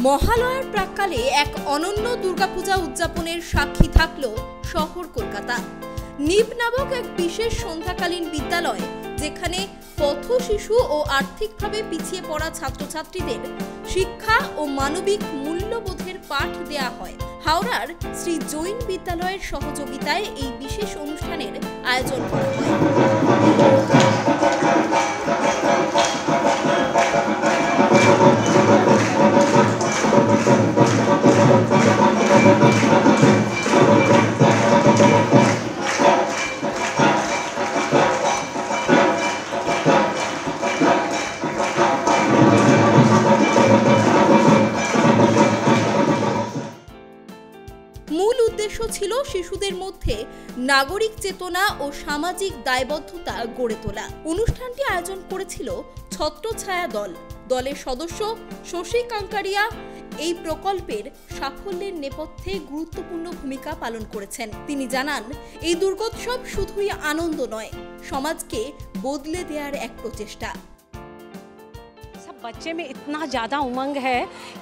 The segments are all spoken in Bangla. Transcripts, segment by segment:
মহালয়ার প্রাক্কালে এক অনন্য দুর্গাপূজা উদযাপনের সাক্ষী থাকল শহর কলকাতা। নিব নামক এক বিশেষ সন্ধ্যাকালীন বিদ্যালয়, যেখানে পথ শিশু ও আর্থিকভাবে পিছিয়ে পড়া ছাত্রছাত্রীদের শিক্ষা ও মানবিক মূল্যবোধের পাঠ দেয়া হয়। হাওড়ার শ্রী জৈন বিদ্যালয়ের সহযোগিতায় এই বিশেষ অনুষ্ঠানের আয়োজন করা হয়। মূল উদ্দেশ্য ছিল শিশুদের মধ্যে নাগরিক চেতনা ও সামাজিক দায়বদ্ধতা গড়ে তোলা। অনুষ্ঠানটি আয়োজন করেছিল ছত্রছায়া দল। দলের সদস্য শশী কাঙ্কারিয়া এই প্রকল্পের সাফল্যের নেপথ্যে গুরুত্বপূর্ণ ভূমিকা পালন করেছেন। তিনি জানান, এই দুর্গোৎসব শুধুই আনন্দ নয়, সমাজকে বদলে দেওয়ার এক প্রচেষ্টা। बच्चे में इतना ज़्यादा उमंग है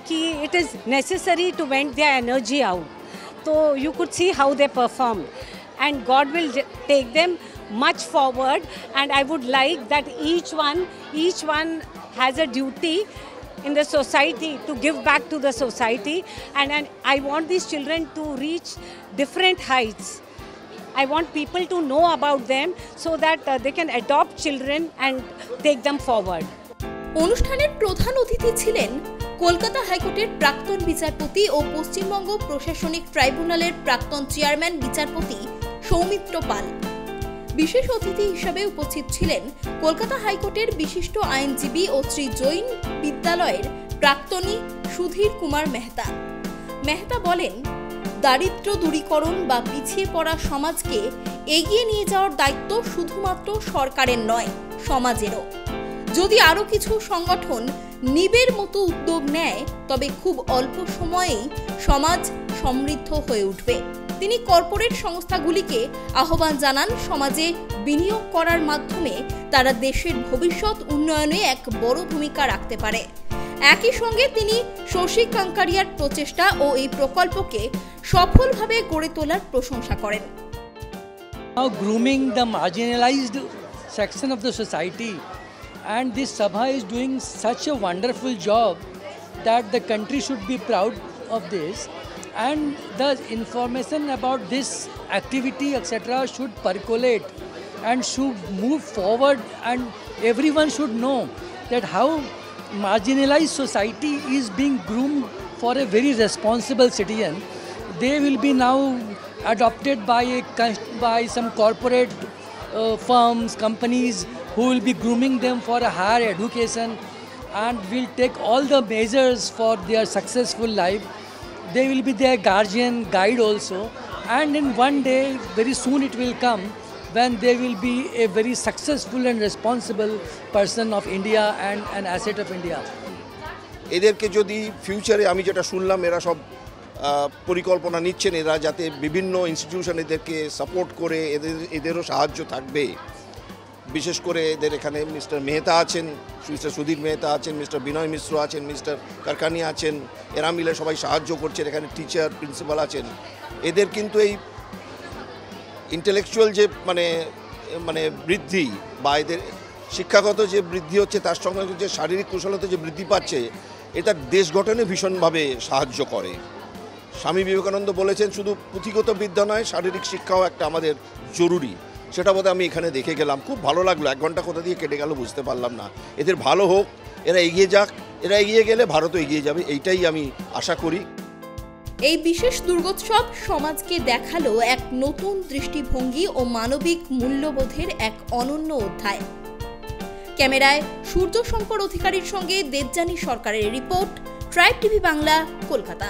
कि it is necessary to vent their energy out. So you could see how they performed, and God will take them much forward. And I would like that each one has a duty in the society to give back to the society, and I want these children to reach different heights. I want people to know about them so that they can adopt children and take them forward. অনুষ্ঠানের প্রধান অতিথি ছিলেন কলকাতা হাইকোর্টের প্রাক্তন বিচারপতি ও পশ্চিমবঙ্গ প্রশাসনিক ট্রাইব্যুনালের প্রাক্তন চেয়ারম্যান বিচারপতি সৌমিত্র পাল। বিশেষ অতিথি হিসেবে উপস্থিত ছিলেন কলকাতা হাইকোর্টের বিশিষ্ট আইনজীবী ও শ্রী জৈন বিদ্যালয়ের প্রাক্তনী সুধীর কুমার মেহতা। মেহতা বলেন, দারিদ্র্য দূরীকরণ বা পিছিয়ে পড়া সমাজকে এগিয়ে নিয়ে যাওয়ার দায়িত্ব শুধুমাত্র সরকারের নয়, সমাজেরও। যদি আরও কিছু সংগঠন নিবের মতো উদ্যোগ নেয়, তবে খুব অল্প সময়েই সমাজ সমৃদ্ধ হয়ে উঠবে। তিনি কর্পোরেট সংস্থাগুলিকে আহ্বান জানান সমাজে বিনিয়োগ করার মাধ্যমে তারা দেশের ভবিষ্যৎ উন্নয়নে এক বড় ভূমিকা রাখতে পারে। একই সঙ্গে তিনি শশী কাঙ্কারিয়ার প্রচেষ্টা ও এই প্রকল্পকে সফলভাবে গড়ে তোলার প্রশংসা করেন। Now grooming the marginalized section of the society, and this Sabha is doing such a wonderful job that the country should be proud of this, and the information about this activity etc. should percolate and should move forward, and everyone should know that how marginalized society is being groomed for a very responsible citizen. They will be now adopted by some corporate firms, companies who will be grooming them for a higher education and will take all the measures for their successful life. They will be their guardian, guide also, and in one day, very soon it will come when they will be a very successful and responsible person of India and an asset of India. এদেরকে যদি ফিউচারে, আমি যেটা শুনলাম, এরা সব পরিকল্পনা নিচ্ছেন, এরা যাতে বিভিন্ন ইনস্টিটিউশন এদেরকে সাপোর্ট করে, এদেরও সাহায্য থাকবে। বিশেষ করে এদের এখানে মিস্টার মেহতা আছেন, মিস্টার সুধীর মেহতা আছেন, মিস্টার বিনয় মিশ্র আছেন, মিস্টার কারকানি আছেন, এরা মিলে সবাই সাহায্য করছেন। এখানে টিচার, প্রিন্সিপাল আছেন। এদের কিন্তু এই ইন্টেলেকচুয়াল যে মানে বৃদ্ধি বা এদের শিক্ষাগত যে বৃদ্ধি হচ্ছে, তার সঙ্গে যে শারীরিক কুশলতা যে বৃদ্ধি পাচ্ছে, এটা দেশ গঠনে ভীষণভাবে সাহায্য করে। স্বামী বিবেকানন্দ বলেছেন, শুধু পুঁথিগত বিদ্যা নয়, শারীরিক শিক্ষাও একটা আমাদের জরুরি। সেটা বোধহয় আমি এখানে দেখে গেলাম, খুব ভালো লাগলো। 1 ঘন্টা কোথা দিয়ে কেটে গেল বুঝতে পারলাম না। এদের ভালো হোক, এরা এগিয়ে যাক, এরা এগিয়ে গেলে ভারতও এগিয়ে যাবে, এইটাই আমি আশা করি। এই বিশেষ দুর্গোৎসব সমাজকে দেখালো এক নতুন দৃষ্টিভঙ্গি ও মানবিক মূল্যবোধের এক অনন্য অধ্যায়। ক্যামেরায় সূর্য শঙ্কর অধিকারীর সঙ্গে দেবযানী সরকারের report, tribe TV Bangla, Kolkata.